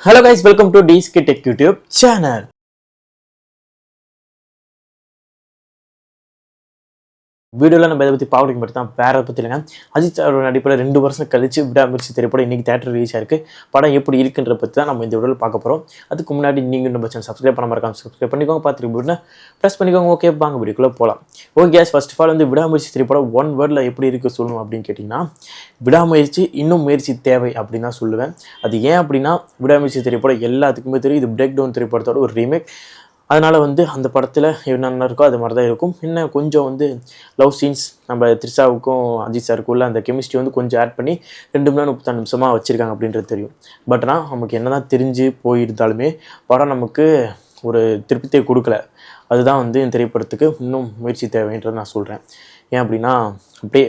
Hello guys, welcome to DSK Tech YouTube channel. வீடியோவில் நம்ம இதை பற்றி பார்க்க மட்டும் தான் வேற பற்றி இல்லைங்க. அஜித் சாரோட நடிப்பில் 2 வருஷம் கழிச்சு விடாமுயற்சி திரைப்படம் இன்றைக்கி தேட்டர் ரிலீஸ் ஆயிருக்கு. படம் எப்படி இருக்குன்ற பற்றி தான் நம்ம இந்த வீடியோவில் பார்க்க போகிறோம். அதுக்கு முன்னாடி நீங்கள் நம்ம சேனல் சப்ஸ்கிரைப் பண்ண மறக்காம சப்ஸ்கிரைப் பண்ணிக்கோங்க. பார்த்துட்டு ப்ரெஸ் பண்ணிக்கோங்க. ஓகே, வாங்க வீடியோக்குள்ளே போகலாம். Okay guys, first of all Vidaamuyarchi திரைப்படம் ஒன் வேர்டில் எப்படி இருக்குது சொல்லணும் அப்படின்னு கேட்டிங்கன்னா, விடாமுயற்சி இன்னும் முயற்சி தேவை அப்படின்னு தான் சொல்லுவேன். அது ஏன் அப்படின்னா, விடாமுயற்சி திரைப்படம் எல்லாத்துக்குமே தெரியும், இது பிரேக் டவுன் திரைப்படத்தோட ஒரு ரீமேக். அதனால் அந்த படத்தில் என்னென்ன இருக்கோ அது மாதிரி தான் இருக்கும். இன்னும் கொஞ்சம் லவ் சீன்ஸ் நம்ம த்ரிஷாவுக்கும் அஜித் சாருக்குள்ள அந்த கெமிஸ்ட்ரி கொஞ்சம் ஆட் பண்ணி 2 மணி நேரம் 34 நிமிஷமாக வச்சுருக்காங்க அப்படின்றது தெரியும். பட் ஆனால் நமக்கு என்ன தான் தெரிஞ்சு போயிருந்தாலுமே படம் நமக்கு ஒரு திருப்தியை கொடுக்கல. அதுதான் இந்த திரைப்படத்துக்கு இன்னும் முயற்சி தேவைன்றது நான் சொல்கிறேன். ஏன் அப்படின்னா, அப்படியே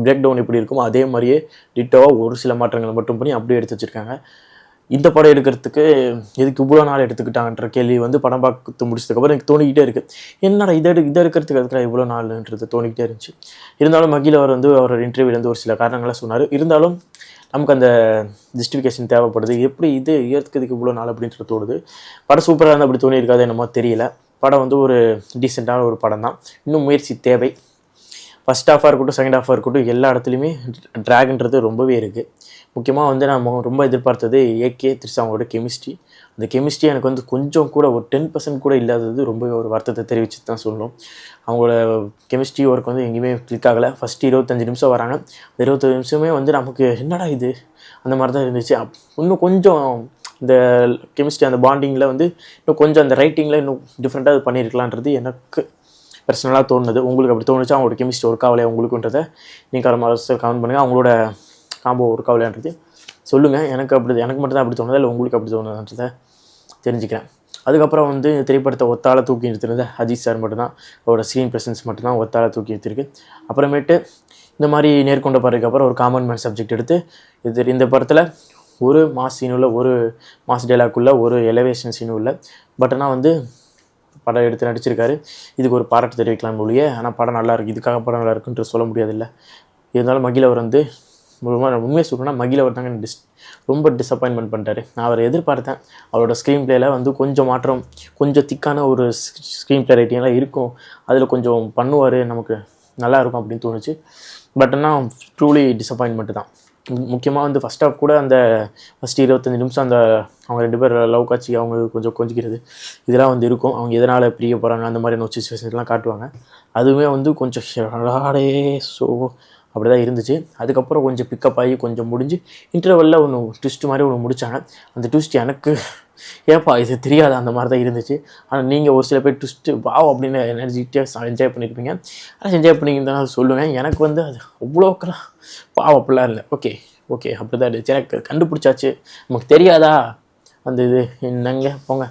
பிரேக் டவுன் எப்படி இருக்குமோ அதே மாதிரியே டிட்டோவாக ஒரு சில மாற்றங்களை மட்டும் பண்ணி அப்படியே எடுத்து வச்சுருக்காங்க. இந்த படம் எடுக்கிறதுக்கு எதுக்கு இவ்வளோ நாள் எடுத்துக்கிட்டாங்கன்ற கேள்வி படம் பார்த்து முடிச்சதுக்கப்புறம் எனக்கு தோணிக்கிட்டே இருக்குது. என்னடா இதை எடுக்கிறதுக்கு இருக்கிற இவ்வளோ நாள்ன்றது தோணிக்கிட்டே இருந்துச்சு. இருந்தாலும் மகிழ் அவர் அவரோட இன்டர்வியூலேருந்து ஒரு சில காரணங்களாக சொன்னார். இருந்தாலும் நமக்கு அந்த ஜஸ்டிஃபிகேஷன் தேவைப்படுது. எப்படி இது ஏற்கிறதுக்கு இவ்வளோ நாள் அப்படின்றது தோணுது. படம் சூப்பராக இருந்தால் அப்படி தோணியிருக்காது என்னமோ தெரியல. படம் ஒரு டீசெண்டான ஒரு படம் தான். இன்னும் முயற்சி தேவை. ஃபஸ்ட் ஹாஃபாக இருக்கட்டும், செகண்ட் ஹாஃபாக இருக்கட்டும், எல்லா இடத்துலையுமே ட்ராக்ன்றது ரொம்பவே இருக்குது. முக்கியமாக நம்ம ரொம்ப எதிர்பார்த்தது ஏகே த்ரிஷாவோட கெமிஸ்ட்ரி. அந்த கெமிஸ்ட்ரி எனக்கு கொஞ்சம் கூட ஒரு 10% கூட இல்லாதது ரொம்ப ஒரு வருத்தத்தை தெரிவிச்சு தான் சொல்லணும். அவங்களோட கெமிஸ்ட்ரி ஒர்க் எங்கேயுமே கிளிக் ஆகலை. ஃபஸ்ட்டு 25 நிமிஷம் வராங்க. 25 நிமிஷமே நமக்கு என்னடா இது அந்த மாதிரி தான் இருந்துச்சு. இன்னும் கொஞ்சம் இந்த கெமிஸ்ட்ரி அந்த பாண்டிங்கில் இன்னும் கொஞ்சம் அந்த ரைட்டிங்கில் இன்னும் டிஃப்ரெண்ட்டாக இது பண்ணியிருக்கலான்றது எனக்கு பர்சனலாக தோணுது. உங்களுக்கு அப்படி தோணுச்சா? அவங்களோட கெமிஸ்ட்ரி ஒர்க் ஆகலையா உங்களுக்குன்றதை நீங்கள் கமெண்ட் பண்ணுங்கள். அவங்களோட காம்போ ஒர்க் ஆகலையான்றது சொல்லுங்கள். எனக்கு மட்டும் தான் அப்படி தோணுதா இல்லை உங்களுக்கு அப்படி தோணுதுன்றதை தெரிஞ்சுக்கிறேன். அதுக்கப்புறம் திரைப்படத்தை ஒத்தால தூக்கி நிறுத்தினது அஜித் சார் மட்டும்தான். அவரோட ஸ்க்ரீன் ப்ரெசன்ஸ் மட்டும்தான் ஒத்தால தூக்கி நிறுத்திருக்கு. அப்புறமேட்டு இந்த மாதிரி நேர்கொண்ட பார்வைக்கு அப்புறம் ஒரு காமன் மேன் சப்ஜெக்ட் எடுத்து இந்த படத்தில் ஒரு மாஸ் சீனும் இல்லை, ஒரு மாஸ் டைலாக்குள்ள, ஒரு எலவேஷன் சீனும் இல்லை. பட் ஆனால் படம் எடுத்து நடிச்சிருக்காரு. இதுக்கு ஒரு பாராட்டு தெரிவிக்கலாம் ஒழிய, ஆனால் படம் நல்லா இருக்குது, இதுக்காக படம் நல்லா இருக்குன்ட்டு சொல்ல முடியாதில்லை. இருந்தாலும் மகிழ் அவர் உண்மையை சொல்லணும்னா மகிழ் அவர் தாங்க ரொம்ப டிசப்பாயின்மெண்ட் பண்ணிட்டாரு. நான் அவரை எதிர்பார்த்தேன். அவரோட ஸ்க்ரீன் பிளேயில் கொஞ்சம் மாற்றம், கொஞ்சம் திக்கான ஒரு ஸ்க்ரீன் பிளே ரைட்டிங்லாம் இருக்கும், அதில் கொஞ்சம் பண்ணுவார், நமக்கு நல்லா இருக்கும் அப்படின்னு தோணுச்சு. பட் ஆனால் ட்ரூலி டிசப்பாயின்மெண்ட்டு தான். முக்கியமாக ஃபஸ்ட் ஹாஃப் கூட அந்த ஃபஸ்ட்டு 25 நிமிஷம் அந்த அவங்க 2 பேர் லவ் காட்சி, அவங்க கொஞ்சம் கொஞ்சிக்கிறது இதெல்லாம் இருக்கும். அவங்க எதனால் பிரிய போகிறாங்க அந்த மாதிரி நோட் சிச்சுவேஷன்லாம் காட்டுவாங்க. அதுவுமே கொஞ்சம் ஷடாடே ஸோ அப்படி தான் இருந்துச்சு. அதுக்கப்புறம் கொஞ்சம் பிக்கப் ஆகி கொஞ்சம் முடிஞ்சு இன்டர்வெல்லில் ஒன்று ட்விஸ்ட் மாதிரி ஒன்று முடித்தாங்க. அந்த ட்விஸ்ட் எனக்கு ஏப்பா இது தெரியாது அந்த மாதிரி தான் இருந்துச்சு. ஆனால் நீங்கள் ஒரு சில பேர் ட்விஸ்ட்டு வாவ் அப்படின்னு எனர்ஜிட்டியாக என்ஜாய் பண்ணியிருப்பீங்க. ஆனால் என்ஜாய் பண்ணிங்கன்னு தான் சொல்லுவேன். எனக்கு அது அவ்வளோக்கெல்லாம் பாவம் அப்படிலாம் இல்லை. ஓகே அப்படி தான் இருந்துச்சு. எனக்கு கண்டுபிடிச்சாச்சு. நமக்கு தெரியாதா இது என்னங்க போங்க.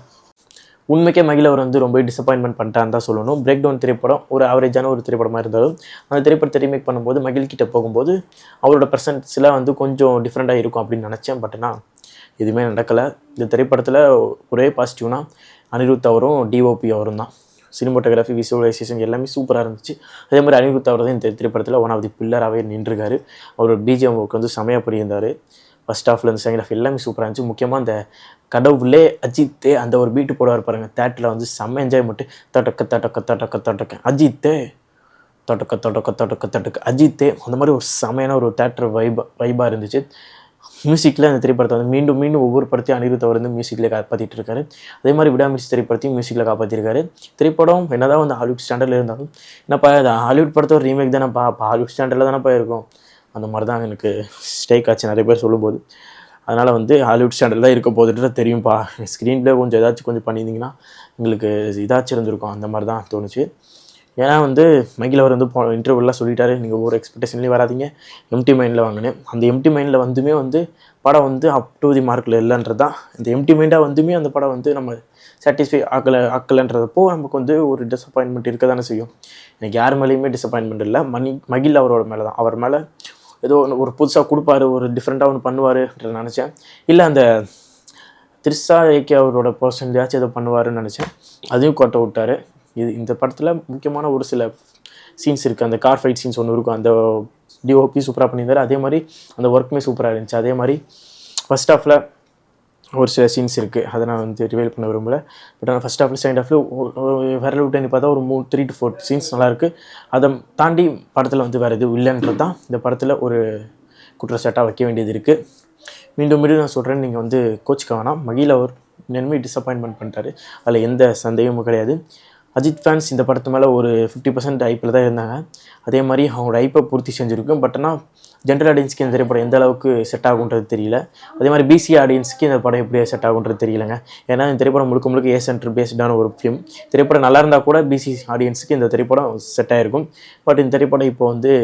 உண்மைக்கே மகிழ் அவர் ரொம்ப டிசப்பாயின்மெண்ட் பண்ணிட்டான்னு தான் சொல்லணும். பிரேக் டவுன் திரைப்படம் ஒரு ஆவரேஜான ஒரு திரைப்படமாக இருந்தாலும் அந்த திரைப்படத்தை ரீமேக் பண்ணும்போது மகிழ்கிட்ட போகும்போது அவரோட ப்ரெசன்ஸ்லாம் கொஞ்சம் டிஃப்ரெண்ட்டாக இருக்கும் அப்படின்னு நினச்சேன். பட் ஆனால் எதுவுமே நடக்கலை. இந்த திரைப்படத்தில் ஒரே பாசிட்டிவ்னா அனிருத் அவரும் டிஓபி அவரும் தான். சினிமோட்டோகிராஃபி, விசுவலைசேஷன் எல்லாமே சூப்பராக இருந்துச்சு. அதே மாதிரி அனிருத் அவர் தான் இந்த திரைப்படத்தில் ஒன் ஆஃப் தி பில்லராகவே நின்றுருக்காரு. அவரோட பிஜிஎம் ஒர்க் செமையாக புரிந்தார். ஃபஸ்ட் ஹாஃப்லேருந்து செகண்ட் ஹாஃப் எல்லாமே சூப்பராக இருந்துச்சு. முக்கியமாக அந்த கடவுளே அஜித்தே அந்த ஒரு பீட்டு போடுவார் பாருங்கள், தேட்டரில் செம்ம என்ஜாய்மெண்ட்டு. தட்டக்க அஜித்தே தட்டக்க அஜித்தே அந்த மாதிரி ஒரு செமையான ஒரு தேட்டர் வைபாக இருந்துச்சு. மியூசிக்கில் அந்த திரைப்படத்தை மீண்டும் மீண்டும் ஒவ்வொரு படத்தையும் அனிருத் அவர் மியூசிக்கில் காப்பாற்றிட்டு இருக்காரு. அதே மாதிரி விடாமுயற்சி திரைப்படத்தையும் மியூசிக்கில் காப்பாற்றிருக்காரு. திரைப்படம் என்னதான் ஹாலிவுட் ஸ்டாண்டர்டில் இருந்தாலும் என்னப்பா ஹாலிவுட் படத்தை ஒரு ரீமேக் தானேப்பா, ஹாலிவுட் ஸ்டாண்டர்டில் தானேப்பா இருக்கும், அந்த மாதிரி தான் எனக்கு ஸ்டேக் ஆச்சு நிறைய பேர் சொல்லும்போது. அதனால் ஹாலிவுட் ஸ்டாண்டர்டில் தான் இருக்க போதுட்டு தெரியும்ப்பா. ஸ்க்ரீனில் கொஞ்சம் ஏதாச்சும் கொஞ்சம் பண்ணியிருந்தீங்கன்னா எங்களுக்கு இதாச்சும் இருந்திருக்கும் அந்த மாதிரி தான் தோணுச்சு. ஏன்னா மகிழ் அவர் இன்டர்வியூலாம் சொல்லிட்டாரு, நீங்கள் ஒவ்வொரு எக்ஸ்பெக்டேஷன்லேயும் வராதிங்க, எம்டி மைண்டில் வாங்கினேன். அந்த எம்டி மைண்டில் படம் அப் டு தி மார்க்கில் இல்லைன்றது தான். இந்த எம்டி மைண்டாக அந்த படம் நம்ம சாட்டிஸ்ஃபை ஆக்கலைன்றப்போ நமக்கு ஒரு டிசப்பாயின்மெண்ட் இருக்க தானே செய்யும். எனக்கு யார் மேலேயுமே டிசப்பாயின்மெண்ட் இல்லை, மகிழ் அவரோட மேலே தான். அவர் மேலே ஏதோ ஒரு புதுசாக கொடுப்பாரு, ஒரு டிஃப்ரெண்ட்டாக ஒன்று பண்ணுவாருன்ற நினச்சேன். இல்லை அந்த த்ரிஷா ஏகே அவரோட பர்சன்டேஜ் ஏதோ பண்ணுவாருன்னு நினச்சேன். அதையும் கொட்ட விட்டார். இந்த படத்தில் முக்கியமான ஒரு சில சீன்ஸ் இருக்குது. அந்த கார் ஃபைட் சீன்ஸ் ஒன்று இருக்கும், அந்த டிஓபி சூப்பராக பண்ணியிருந்தார். அதே மாதிரி அந்த ஒர்க்குமே சூப்பராக இருந்துச்சு. அதே மாதிரி ஃபஸ்ட் ஹாஃபில் ஒரு சில சீன்ஸ் இருக்குது, அதை நான் வந்து ரிவீல் பண்ண விரும்பலை. பட் ஆனால் ஃபஸ்ட் ஹாஃபில் செகண்ட் ஹாஃபில் விரல் விட்டு பார்த்தா ஒரு 3 to 4 சீன்ஸ் நல்லாயிருக்கு. அதை தாண்டி படத்தில் வந்து வேறு எதுவும் இல்லைன்றது தான் இந்த படத்தில் ஒரு குற்றச்சாட்டாக வைக்க வேண்டியது இருக்குது. மீண்டும் நான் சொல்கிறேன், நீங்கள் வந்து கோச்சிக்க வேணாம். மகிழ் அவர் என்னமே டிசப்பாயின்மெண்ட் பண்ணிட்டாரு, அதில் எந்த சந்தேகமும் கிடையாது. அஜித் ஃபேன்ஸ் இந்த படத்து மேலே ஒரு 50% ஹைப்பில் தான் இருந்தாங்க. அதே மாதிரி அவங்களோட ஹைப்பை பூர்த்தி செஞ்சுருக்கும். பட் ஆனால் ஜென்ரல் ஆடியன்ஸ்க்கு இந்த திரைப்படம் எந்த அளவுக்கு செட் ஆகுன்றது தெரியல. அதே மாதிரி பிசி ஆடியன்ஸ்க்கு இந்த படம் எப்படி செட் ஆகுன்றது தெரியலங்க. ஏன்னா இந்த திரைப்படம் முழுக்க ஏ சென்டர் பேஸ்டான ஒரு ஃபிலிம். திரைப்படம் நல்லா இருந்தால் கூட பிசி ஆடியன்ஸுக்கு இந்த திரைப்படம் செட் ஆகிருக்கும். பட் இந்த திரைப்படம் இப்போ வந்து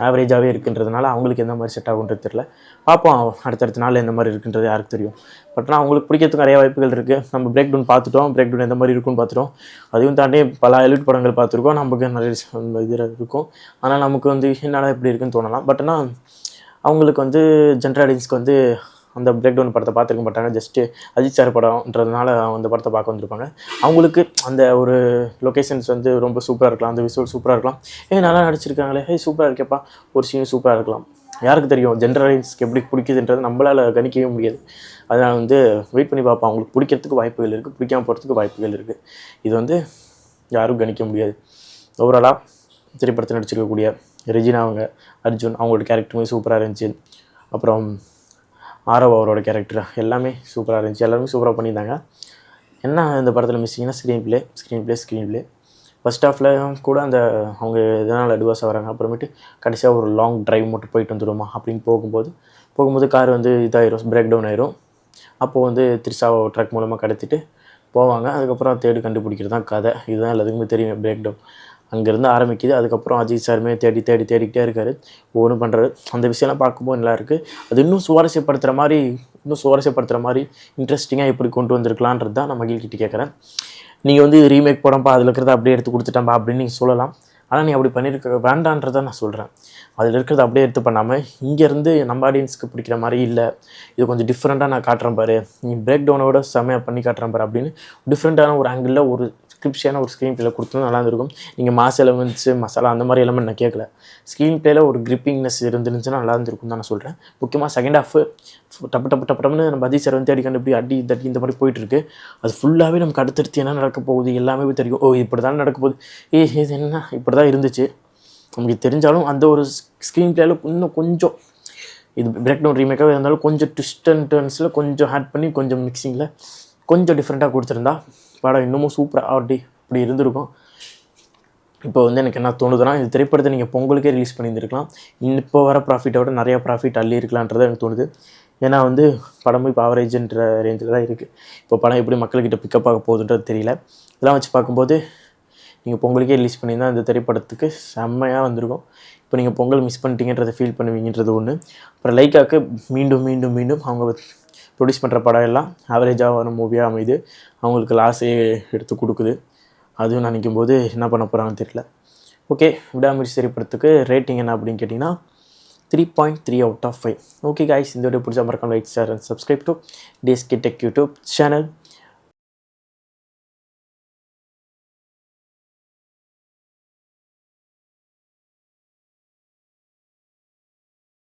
ஆவரேஜாகவே இருக்குன்றதுனால அவங்களுக்கு எந்த மாதிரி செட் ஆகுன்றது தெரியல. பார்ப்போம் அடுத்தடுத்த நாள் எந்த மாதிரி இருக்குன்றது யாருக்கு தெரியும். பட் ஆனால் அவங்களுக்கு பிடிக்கிறதுக்கு நிறைய வாய்ப்புகள் இருக்குது. நம்ம பிரேக் டவுன் பார்த்துட்டோம், பிரேக் டவுன் எந்த மாதிரி இருக்குன்னு பார்த்துட்டோம். அதையும் தாண்டி பல எலிட் படங்கள் பார்த்துருக்கோம், நமக்கு நிறைய இது இருக்கும். ஆனால் நமக்கு வந்து என்னடா இப்படி இருக்குன்னு தோணலாம். பட் ஆனால் அவங்களுக்கு வந்து ஜென்ரல் ஆடியன்ஸ்க்கு வந்து அந்த பிரேக் டவுன் படத்தை பார்த்துருக்க மாட்டாங்க. ஜஸ்ட்டு அஜித் சார் படம்ன்றதுனால அந்த படத்தை பார்க்க வந்திருப்பாங்க. அவங்களுக்கு அந்த ஒரு லொக்கேஷன்ஸ் வந்து ரொம்ப சூப்பராக இருக்கலாம், அந்த விசுவல் சூப்பராக இருக்கலாம். நல்லா நடிச்சிருக்காங்களே, சூப்பராக இருக்கேப்பா, ஒரு சீன் சூப்பராக இருக்கலாம். யாருக்கு தெரியும் ஜென்ரல் ஆடியன்ஸ்க்கு எப்படி பிடிக்குதுன்றது நம்மளால் கணிக்கவே முடியாது. அதனால் வந்து வெயிட் பண்ணி பார்ப்போம். அவங்களுக்கு பிடிக்கிறதுக்கு வாய்ப்புகள் இருக்குது, பிடிக்காமல் போகிறதுக்கு வாய்ப்புகள் இருக்குது. இது வந்து யாரும் கணிக்க முடியாது. ஓவராலாக திரைப்படத்தில் நடிச்சிருக்கக்கூடிய ரெஜினா அவங்க, அர்ஜுன் அவங்களோட கேரக்டருமே சூப்பராக இருந்துச்சு. அப்புறம் ஆரவ் அவரோட கேரக்டர் எல்லாமே சூப்பராக இருந்துச்சு. எல்லாருமே சூப்பராக பண்ணியிருந்தாங்க. என்ன இந்த படத்தில் மிஸ்ஸிங்னா ஸ்க்ரீன் ப்ளே ஃபஸ்ட் ஹாஃபில் கூட அந்த அவங்க எதனால் அட்வான்ஸ் ஆகிறாங்க. அப்புறமேட்டு கடைசியாக ஒரு லாங் ட்ரைவ் மட்டும் போயிட்டு வந்துடுமா அப்படின்னு போகும்போது கார் வந்து இதாகிடும், பிரேக் டவுன் ஆயிரும். அப்போது வந்து த்ரிஷாவை ட்ரக் மூலமாக கடத்திட்டு போவாங்க. அதுக்கப்புறம் தேடி கண்டுபிடிக்கிறது தான் கதை. இதுதான் எல்லாத்துக்குமே தெரியும். பிரேக் டவுன் அங்கேருந்து ஆரம்பிக்குது. அதுக்கப்புறம் அஜித் சாருமே தேடிக்கிட்டே இருக்கார், ஒவ்வொன்றும் பண்ணுறாரு. அந்த விஷயம்லாம் பார்க்கும்போது நல்லாயிருக்கு. அது இன்னும் சுவாரஸ்யப்படுத்துகிற மாதிரி இன்ட்ரெஸ்டிங்காக எப்படி கொண்டு வந்திருக்கலான்றது தான் நான் மகிழ்கிட்ட கேட்குறேன். நீங்கள் வந்து ரீமேக் படம்ப்பா, அதில் இருக்கிறத அப்படியே எடுத்து கொடுத்துட்டேன்ப்பா அப்படின்னு நீங்கள் சொல்லலாம். ஆனால் நீ அப்படி பண்ணியிருக்க வேண்டான்றதை நான் சொல்கிறேன். அதில் இருக்கிறத அப்படியே எடுத்து பண்ணாமல் இங்கேருந்து நம்ம ஆடியன்ஸ்க்கு பிடிக்கிற மாதிரி இல்லை, இது கொஞ்சம் டிஃப்ரெண்ட்டாக நான் காட்டுறேன் பாரு, நீ பிரேக் டவுனோட செம்மையாக பண்ணி காட்டுறேன் பாரு அப்படின்னு டிஃப்ரெண்ட்டான ஒரு ஆங்கிளில் ஒரு ஸ்கிரிப்ஷியான ஒரு ஸ்க்ரீன் பிளேயில் கொடுத்தா நல்லா இருந்திருக்கும். நீங்கள் மாஸ் எலமெண்ட்ஸு மசாலா அந்த மாதிரி எலமெண்ட் நான் கேட்கல. ஸ்க்ரீன் பிளேயில் ஒரு கிரிப்பிங்னஸ் இருந்துருந்துச்சுன்னா நல்லா இருந்திருக்கும் தான் நான் சொல்கிறேன். முக்கியமாக செகண்ட் ஹாஃப் டப்புன்னு நம்ம அஜித் சார் வந்து அடி தட்டி இந்த மாதிரி போயிட்டுருக்கு. அது ஃபுல்லாகவே நமக்கு அடுத்தடுத்து என்ன நடக்க போகுது எல்லாமே தெரியும். இப்படி தான் நடக்க போகுது, இது என்ன இப்படி தான் இருந்துச்சு நமக்கு தெரிஞ்சாலும் அந்த ஒரு ஸ்க்ரீன் பிளேயில் இன்னும் கொஞ்சம் இது பிரேக் டவுன் ரீமேக்காக இருந்தாலும் கொஞ்சம் ட்விஸ்ட் அண்ட் டர்ன்ஸில் கொஞ்சம் ஆட் பண்ணி கொஞ்சம் மிக்சிங்கில் கொஞ்சம் டிஃப்ரெண்ட்டாக கொடுத்துருந்தா படம் இன்னமும் சூப்பராக அப்படி இருந்திருக்கும். இப்போ வந்து எனக்கு என்ன தோணுதுன்னா, இந்த திரைப்படத்தை நீங்கள் பொங்கலுக்கே ரிலீஸ் பண்ணியிருந்துருக்கலாம். இப்போ வர ப்ராஃபிட்டை விட நிறையா ப்ராஃபிட் அள்ளி இருக்கலான்றது எனக்கு தோணுது. ஏன்னா வந்து படமும் இப்போ ஆவரேஜ்ன்ற ரேஞ்சில் தான் இருக்குது. இப்போ படம் எப்படி மக்கள்கிட்ட பிக்கப் ஆக போகுதுன்றது தெரியல. இதெல்லாம் வச்சு பார்க்கும்போது நீங்கள் பொங்கலுக்கே ரிலீஸ் பண்ணியிருந்தால் இந்த திரைப்படத்துக்கு செம்மையாக வந்திருக்கும். இப்போ நீங்கள் பொங்கல் மிஸ் பண்ணிட்டீங்கன்றதை ஃபீல் பண்ணுவீங்கன்றது ஒன்று. அப்புறம் லைக்காக்கு மீண்டும் அவங்க ப்ரொடியூஸ் பண்ணுற படம் எல்லாம் ஆவரேஜாக வர மூவியாக அமைது, அவங்களுக்கு லாஸே எடுத்து கொடுக்குது. அதுவும் நினைக்கும் போது என்ன பண்ண போகிறாங்கன்னு தெரியல. ஓகே, விடாமுயற்சி திரைப்படத்துக்கு ரேட்டிங் என்ன அப்படின்னு கேட்டிங்கன்னா 3.3 out of 5. ஓகே காய்ஸ், இந்த வீடியோ பிடிச்சா மறக்காம like, share and subscribe to DSK Tech YouTube channel.